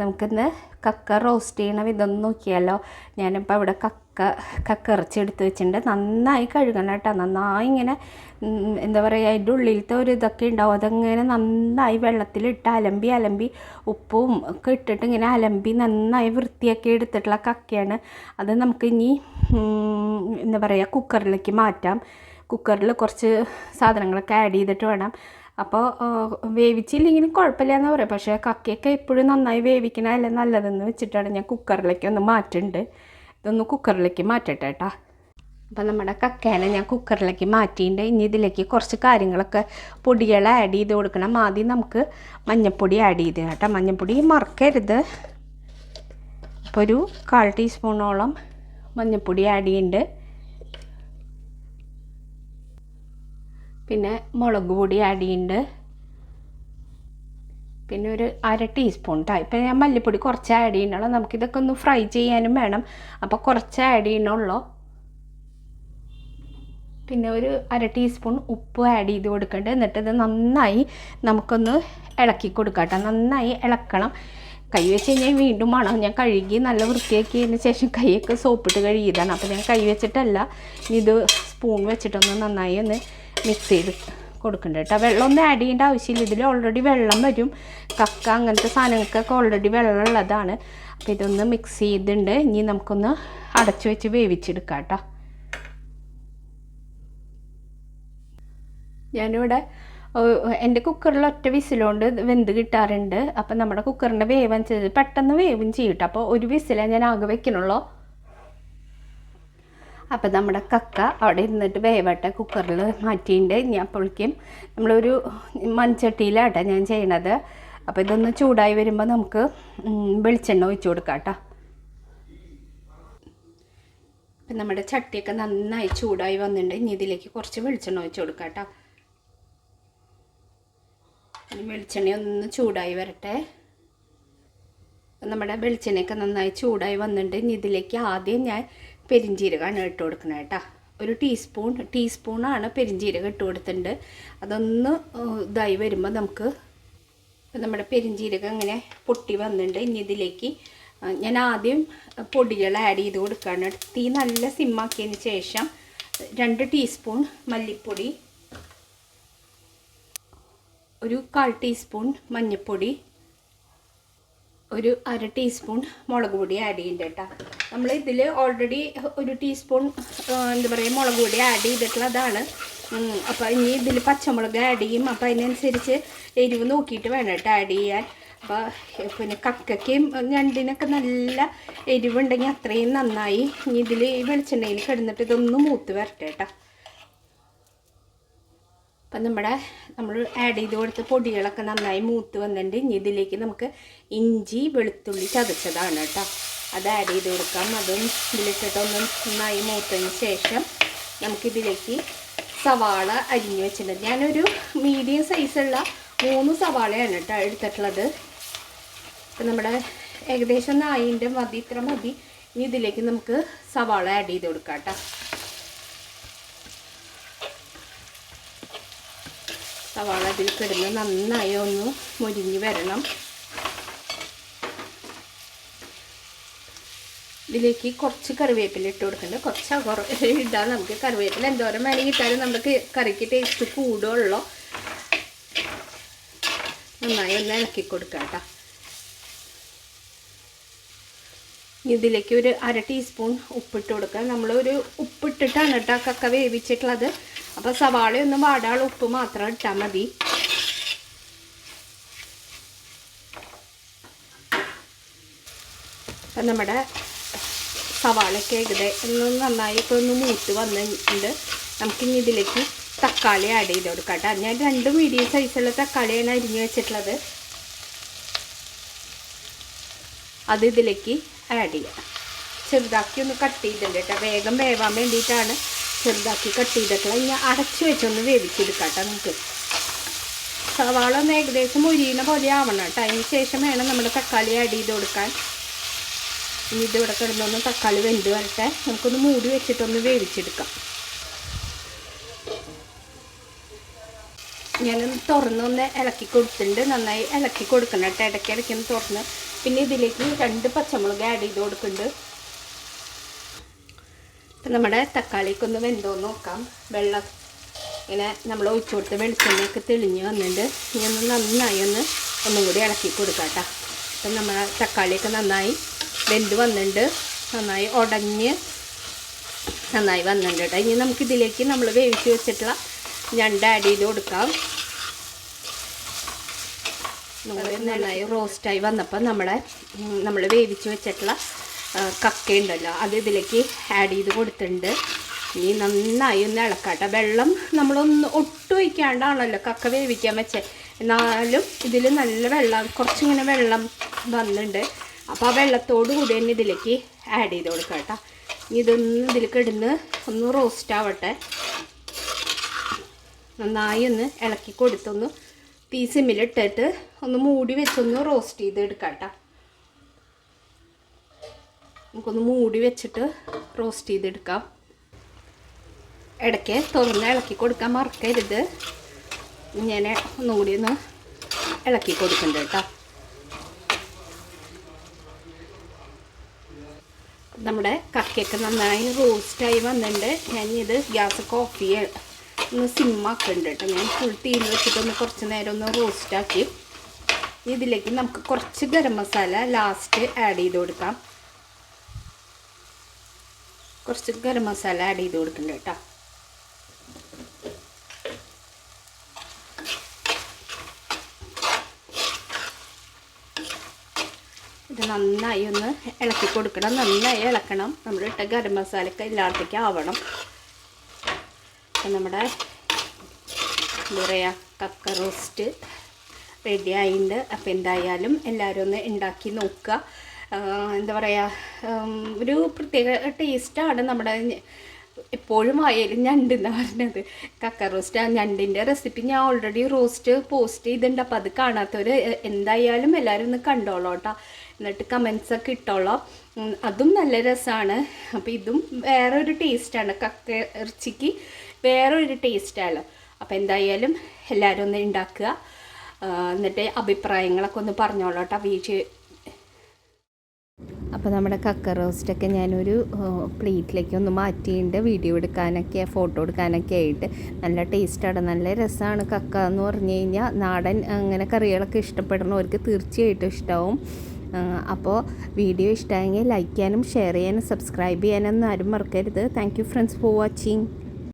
നമുക്കിന്ന് കക്ക റോസ്റ്റ് ചെയ്യണ വിധം നോക്കിയാലോ. ഞാനിപ്പോൾ അവിടെ കക്ക ഇറച്ചി എടുത്ത് വെച്ചിട്ടുണ്ട്. നന്നായി കഴുകണം കേട്ടോ. നന്നായി ഇങ്ങനെ എന്താ പറയുക, അതിൻ്റെ ഉള്ളിലത്തെ ഒരു ഇതൊക്കെ ഉണ്ടാവും. അതങ്ങനെ നന്നായി വെള്ളത്തിലിട്ട് അലമ്പി ഉപ്പും ഒക്കെ ഇട്ടിട്ട് ഇങ്ങനെ അലമ്പി നന്നായി വൃത്തിയാക്കി എടുത്തിട്ടുള്ള കക്കയാണ്. അത് നമുക്കിനി എന്താ പറയുക, കുക്കറിലേക്ക് മാറ്റാം. കുക്കറിൽ കുറച്ച് സാധനങ്ങളൊക്കെ ആഡ് ചെയ്തിട്ട് വേണം. അപ്പോൾ വേവിച്ചില്ലെങ്കിലും കുഴപ്പമില്ല എന്ന് പറയാം. പക്ഷേ കക്കയൊക്കെ എപ്പോഴും നന്നായി വേവിക്കണതല്ലേ നല്ലതെന്ന് വെച്ചിട്ടാണ് ഞാൻ കുക്കറിലേക്ക് ഒന്ന് മാറ്റുന്നുണ്ട്. ഇതൊന്ന് കുക്കറിലേക്ക് മാറ്റട്ടെ കേട്ടോ. അപ്പം നമ്മുടെ കക്കേനെ ഞാൻ കുക്കറിലേക്ക് മാറ്റിയിട്ടുണ്ട്. ഇനി ഇതിലേക്ക് കുറച്ച് കാര്യങ്ങളൊക്കെ പൊടികൾ ആഡ് ചെയ്ത് കൊടുക്കണം. ആദ്യം നമുക്ക് മഞ്ഞൾപ്പൊടി ആഡ് ചെയ്ത് കേട്ടോ. മഞ്ഞൾപ്പൊടി മറക്കരുത്. അപ്പോൾ ഒരു 1/4 ടീസ്പൂണോളം മഞ്ഞൾപ്പൊടി ആഡ് ചെയ്യുന്നുണ്ട്. പിന്നെ മുളക് പൊടി ആഡ് ചെയ്യുന്നുണ്ട്. പിന്നെ ഒരു 1/2 ടീസ്പൂൺ ഇപ്പം ഞാൻ മല്ലിപ്പൊടി കുറച്ച് ആഡ് ചെയ്യണുള്ളൂ. നമുക്കിതൊക്കെ ഒന്ന് ഫ്രൈ ചെയ്യാനും വേണം. അപ്പോൾ കുറച്ച് ആഡ് ചെയ്യണുള്ളൂ. പിന്നെ ഒരു 1/2 ടീസ്പൂൺ ഉപ്പ് ആഡ് ചെയ്ത് കൊടുക്കേണ്ടത്. എന്നിട്ട് ഇത് നന്നായി നമുക്കൊന്ന് ഇളക്കി കൊടുക്കാം കേട്ടോ. നന്നായി ഇളക്കണം. കൈ വെച്ച് കഴിഞ്ഞാൽ വീണ്ടും വേണം. ഞാൻ കഴുകി നല്ല വൃത്തിയാക്കിയതിന് ശേഷം കൈയൊക്കെ സോപ്പിട്ട് കഴുകിയതാണ്. അപ്പോൾ ഞാൻ കൈ വെച്ചിട്ടല്ല, ഇത് സ്പൂൺ വെച്ചിട്ടൊന്ന് നന്നായി ഒന്ന് മിക്സ് ചെയ്ത് കൊടുക്കണ്ട കേട്ടോ. വെള്ളമൊന്നും ആഡ് ചെയ്യേണ്ട ആവശ്യമില്ല. ഇതിൽ ഓൾറെഡി വെള്ളം വരും. കക്ക അങ്ങനത്തെ സാധനങ്ങൾക്കൊക്കെ ഓൾറെഡി വെള്ളം ഉള്ളതാണ്. അപ്പോൾ ഇതൊന്ന് മിക്സ് ചെയ്തിട്ടുണ്ട്. ഇനി നമുക്കൊന്ന് അടച്ചു വെച്ച് വേവിച്ചെടുക്കാം കേട്ടോ. ഞാനിവിടെ എൻ്റെ കുക്കറിൽ ഒറ്റ വിസിലുകൊണ്ട് വെന്ത് കിട്ടാറുണ്ട്. അപ്പം നമ്മുടെ കുക്കറിൻ്റെ വേവനുസരിച്ച് പെട്ടെന്ന് വേവും ചെയ്യും കേട്ടോ. അപ്പോൾ ഒരു വിസിലേ ഞാൻ ആകെ വെക്കണുള്ളൂ. അപ്പം നമ്മുടെ കക്ക അവിടെ ഇരുന്നിട്ട് വേവട്ടെ. കുക്കറിൽ മാറ്റിയിട്ടുണ്ട്. ഇനി അപ്പോഴേക്കും നമ്മളൊരു മൺചട്ടിയിലാട്ടെ ഞാൻ ചെയ്യണത്. അപ്പോൾ ഇതൊന്ന് ചൂടായി വരുമ്പോൾ നമുക്ക് വെളിച്ചെണ്ണ ഒഴിച്ച് കൊടുക്കാം കേട്ടോ. അപ്പം നമ്മുടെ ചട്ടിയൊക്കെ നന്നായി ചൂടായി വന്നിട്ടുണ്ട്. ഇനി ഇതിലേക്ക് കുറച്ച് വെളിച്ചെണ്ണ ഒഴിച്ച് കൊടുക്കാം കേട്ടോ. ഇനി വെളിച്ചെണ്ണ ഒന്ന് ചൂടായി വരട്ടെ. നമ്മുടെ വെളിച്ചെണ്ണയൊക്കെ നന്നായി ചൂടായി വന്നിട്ടുണ്ട്. ഇനി ഇതിലേക്ക് ആദ്യം ഞാൻ പെരിഞ്ജീരകമാണ് ഇട്ട് കൊടുക്കുന്നത് കേട്ടോ. ഒരു ടീസ്പൂണാണ് പെരിഞ്ജീരകം ഇട്ട് കൊടുത്തിട്ടുണ്ട്. അതൊന്ന് ഇതായി വരുമ്പോൾ നമുക്ക് നമ്മുടെ പെരിഞ്ജീരകം ഇങ്ങനെ പൊട്ടി വന്നിട്ടുണ്ട്. ഇനി ഇതിലേക്ക് ഞാൻ ആദ്യം പൊടികൾ ആഡ് ചെയ്ത് കൊടുക്കുകയാണ്. തീ നല്ല സിമ്മാക്കിയതിന് ശേഷം 2 ടീസ്പൂൺ മല്ലിപ്പൊടി, ഒരു 1/4 ടീസ്പൂൺ മഞ്ഞൾപ്പൊടി, ഒരു 1/2 ടീസ്പൂൺ മുളക് പൊടി ആഡ് ചെയ്യുന്നുണ്ട് കേട്ടോ. നമ്മൾ ഇതിൽ ഓൾറെഡി ഒരു ടീസ്പൂൺ എന്താ പറയുക മുളക് പൊടി ആഡ് ചെയ്തിട്ടുള്ളതാണ്. അപ്പോൾ ഇനി ഇതിൽ പച്ചമുളക് ആഡ് ചെയ്യും. അപ്പോൾ അതിനനുസരിച്ച് എരിവ് നോക്കിയിട്ട് വേണം കേട്ടോ ആഡ് ചെയ്യാൻ. അപ്പോൾ പിന്നെ കക്കയ്ക്കും ഞണ്ടിനൊക്കെ നല്ല എരിവുണ്ടെങ്കിൽ അത്രയും നന്നായി. ഇനി ഇതിൽ ഈ വെളിച്ചെണ്ണയിൽ കിടന്നിട്ട് ഇതൊന്ന് മൂത്ത് വരട്ടെ കേട്ടോ. അപ്പം നമ്മൾ ആഡ് ചെയ്ത് കൊടുത്ത പൊടികളൊക്കെ നന്നായി മൂത്ത് വന്നിട്ടുണ്ട്. ഇനി ഇതിലേക്ക് നമുക്ക് ഇഞ്ചി വെളുത്തുള്ളി ചതച്ചതാണ് കേട്ടോ, അത് ആഡ് ചെയ്ത് കൊടുക്കാം. അതും ഇതിലിട്ടിട്ടൊന്ന് നന്നായി മൂത്തതിന് ശേഷം നമുക്കിതിലേക്ക് സവാള അരിഞ്ഞ് വെച്ചിട്ടുണ്ട്. ഞാനൊരു മീഡിയം സൈസുള്ള 3 സവാളയാണ് കേട്ടോ എടുത്തിട്ടുള്ളത്. അപ്പം നമ്മുടെ ഏകദേശം നായിൻ്റെ മതി, ഇത്ര മതി. ഇനി ഇതിലേക്ക് നമുക്ക് സവാള ആഡ് ചെയ്ത് കൊടുക്കാം കേട്ടോ. സവാള അതിൽ കിടന്ന് നന്നായി ഒന്ന് മൊരിഞ്ഞ് വരണം. ഇതിലേക്ക് കുറച്ച് കറിവേപ്പില ഇട്ട് കൊടുക്കുന്നുണ്ട്. കുറച്ച് ഇടാൻ നമുക്ക് കറിവേപ്പില എന്തോരം വേണമെങ്കിൽ ഇട്ടാലും നമുക്ക് കറിക്ക് ടേസ്റ്റ് കൂടുള്ളൂ. നന്നായി ഒന്ന് ഇളക്കി കൊടുക്കാം കേട്ടോ. ഇതിലേക്ക് ഒരു 1/2 ടീസ്പൂൺ ഉപ്പിട്ട് കൊടുക്കുക. നമ്മളൊരു ഉപ്പിട്ടിട്ടാണ് കേട്ടോ കക്ക വേവിച്ചിട്ടുള്ളത്. അപ്പോൾ സവാളയൊന്നും വാടാനുള്ള ഉപ്പ് മാത്രം ഇട്ടാൽ മതി. അപ്പം നമ്മുടെ സവാളയൊക്കെ ഏകദേശം നന്നായി ഇപ്പോൾ ഒന്ന് മൂത്ത് വന്നിട്ടുണ്ട്. നമുക്കിനി ഇതിലേക്ക് തക്കാളി ആഡ് ചെയ്ത് കൊടുക്കാം കേട്ടോ. ഞാൻ 2 മീഡിയം സൈസുള്ള തക്കാളിയാണ് അരിഞ്ഞ് വെച്ചിട്ടുള്ളത്. അത് ഇതിലേക്ക് ആഡ് ചെയ്യാം. ചെറുതാക്കി ഒന്ന് കട്ട് ചെയ്തിട്ടുണ്ട് കേട്ടോ. വേഗം വേവാൻ വേണ്ടിയിട്ടാണ് ചെറുതാക്കി കട്ട് ചെയ്തിട്ടുള്ള. ഇനി അടച്ചു വെച്ചൊന്ന് വേവിച്ചെടുക്കാം കേട്ടോ. നമുക്ക് സവാള ഒന്ന് ഏകദേശം മുരിയുന്ന പോലെ ആവണം കേട്ടോ. അതിന് ശേഷം വേണം നമ്മൾ തക്കാളി ആഡ് ചെയ്ത് കൊടുക്കാൻ. ഇനി ഇതിവിടെ കിടന്നൊന്ന് തക്കാളി വെന്ത് വരട്ടെ. നമുക്കൊന്ന് മൂടി വെച്ചിട്ടൊന്ന് വേവിച്ചെടുക്കാം. ഞാനൊന്ന് തുറന്നൊന്ന് ഇളക്കി കൊടുത്തിട്ടുണ്ട്. നന്നായി ഇളക്കി കൊടുക്കണം കേട്ടോ, ഇടയ്ക്ക് ഒന്ന് തുറന്ന്. പിന്നെ ഇതിലേക്ക് 2 പച്ചമുളക് ആഡ് ചെയ്ത് കൊടുക്കുന്നുണ്ട്. ഇപ്പം നമ്മുടെ തക്കാളിക്കൊന്ന് വെന്തോന്ന് നോക്കാം. വെള്ളം ഇങ്ങനെ നമ്മൾ ഒഴിച്ചു കൊടുത്ത് വെളിച്ചെണ്ണയൊക്കെ തെളിഞ്ഞ് വന്നിട്ടുണ്ട്. ഇനി ഒന്ന് നന്നായി ഒന്നും കൂടി ഇളക്കി കൊടുക്കാം കേട്ടോ. അപ്പം നമ്മുടെ തക്കാളിയൊക്കെ നന്നായി വെന്ത് വന്നിട്ടുണ്ട്, നന്നായി ഉടഞ്ഞ് നന്നായി വന്നിട്ടുണ്ട് കേട്ടോ. ഇനി നമുക്കിതിലേക്ക് നമ്മൾ വേവിച്ച് വെച്ചിട്ടുള്ള ഞണ്ട് ആഡ് ചെയ്ത് കൊടുക്കാം. നന്നായി റോസ്റ്റായി വന്നപ്പോൾ നമ്മൾ വേവിച്ച് വെച്ചിട്ടുള്ള കക്കയുണ്ടല്ലോ അത് ഇതിലേക്ക് ആഡ് ചെയ്ത് കൊടുത്തിട്ടുണ്ട്. ഇനി നന്നായി ഒന്ന് ഇളക്കാട്ടോ. വെള്ളം നമ്മളൊന്ന് ഒട്ടും ഒഴിക്കാണ്ടാണല്ലോ കക്ക വേവിക്കാൻ വെച്ചേ, എന്നാലും ഇതിൽ നല്ല വെള്ളം കുറച്ചിങ്ങനെ വെള്ളം വന്നിട്ടുണ്ട്. അപ്പോൾ ആ വെള്ളത്തോട് കൂടി തന്നെ ഇതിലേക്ക് ആഡ് ചെയ്ത് കൊടുക്കാം കേട്ടോ. ഇതൊന്ന് ഇതിലേക്ക് ഇടുന്ന് ഒന്ന് റോസ്റ്റ് ആവട്ടെ. നന്നായി ഒന്ന് ഇളക്കി കൊടുത്തൊന്ന് തീ സിമ്മിലിട്ടിട്ട് ഒന്ന് മൂടി വെച്ചൊന്ന് റോസ്റ്റ് ചെയ്ത് എടുക്കാം കേട്ടോ. നമുക്കൊന്ന് മൂടി വെച്ചിട്ട് റോസ്റ്റ് ചെയ്തെടുക്കാം. ഇടയ്ക്ക് തുറന്ന് ഇളക്കി കൊടുക്കാൻ മറക്കരുത്. ഞാൻ ഒന്നും കൂടി ഒന്ന് ഇളക്കി കൊടുക്കുന്നുണ്ട് കേട്ടോ. നമ്മുടെ കക്കയൊക്കെ നന്നായി റോസ്റ്റായി വന്നിട്ടുണ്ട്. ഞാനിത് ഗ്യാസൊക്കെ ഓഫ് ചെയ്യുക ഒന്ന് സിമ്മാക്കുന്നുണ്ട് കേട്ടോ. ഞാൻ ഫുൾ തീയിൽ വെച്ചിട്ടൊന്ന് കുറച്ച് നേരം ഒന്ന് റോസ്റ്റാക്കി. ഇതിലേക്ക് നമുക്ക് കുറച്ച് ഗരം മസാല ലാസ്റ്റ് ആഡ് ചെയ്ത് കൊടുക്കാം. കുറച്ച് ഗരം മസാല ആഡ് ചെയ്ത് കൊടുക്കുന്നുണ്ട് കേട്ടോ. ഇത് നന്നായി ഒന്ന് ഇളക്കി കൊടുക്കണം, നന്നായി ഇളക്കണം. നമ്മൾ ഇട്ട ഗരം മസാലയൊക്കെ എല്ലായിടത്തേക്കും ആവണം. അപ്പം നമ്മുടെ എന്താ പറയുക കക്ക റോസ്റ്റ് റെഡി ആയിട്ടുണ്ട്. അപ്പോൾ എന്തായാലും എല്ലാവരും ഒന്ന് ഉണ്ടാക്കി നോക്കുക. എന്താ പറയുക, ഒരു പ്രത്യേക ടേസ്റ്റാണ്. നമ്മുടെ എപ്പോഴും ആയാലും ഞണ്ട് എന്നാണ് പറഞ്ഞത് കക്ക റോസ്റ്റ്. ആ ഞണ്ടിൻ്റെ റെസിപ്പി ഞാൻ ഓൾറെഡി പോസ്റ്റ് ചെയ്തിട്ടുണ്ട്. അപ്പോൾ അത് കാണാത്തവർ എന്തായാലും എല്ലാവരും ഒന്ന് കണ്ടോളൂ കേട്ടോ. എന്നിട്ട് കമൻസൊക്കെ ഇട്ടോളാം. അതും നല്ല രസമാണ്. അപ്പോൾ ഇതും വേറൊരു ടേസ്റ്റാണ്, കക്ക ഇറച്ചിക്ക് വേറൊരു ടേസ്റ്റാണല്ലോ. അപ്പോൾ എന്തായാലും എല്ലാവരും ഒന്ന് ഉണ്ടാക്കുക. എന്നിട്ട് അഭിപ്രായങ്ങളൊക്കെ ഒന്ന് പറഞ്ഞോളൂ കേട്ടോ വീഡിയോ. അപ്പോൾ നമ്മുടെ കക്ക റോസ്റ്റൊക്കെ ഞാനൊരു പ്ലേറ്റിലേക്ക് ഒന്ന് മാറ്റിയിട്ടുണ്ട്. വീഡിയോ എടുക്കാനൊക്കെ ഫോട്ടോ എടുക്കാനൊക്കെ ആയിട്ട് നല്ല ടേസ്റ്റാണ്, നല്ല രസമാണ്. കക്ക എന്ന് പറഞ്ഞു കഴിഞ്ഞാൽ നാടൻ അങ്ങനെ കറികളൊക്കെ ഇഷ്ടപ്പെടുന്നവർക്ക് തീർച്ചയായിട്ടും ഇഷ്ടമാവും. അപ്പോൾ വീഡിയോ ഇഷ്ടമായെങ്കിൽ ലൈക്ക് ചെയ്യാനും ഷെയർ ചെയ്യാനും സബ്സ്ക്രൈബ് ചെയ്യാനൊന്നും ആരും മറക്കരുത്. Thank you friends for watching.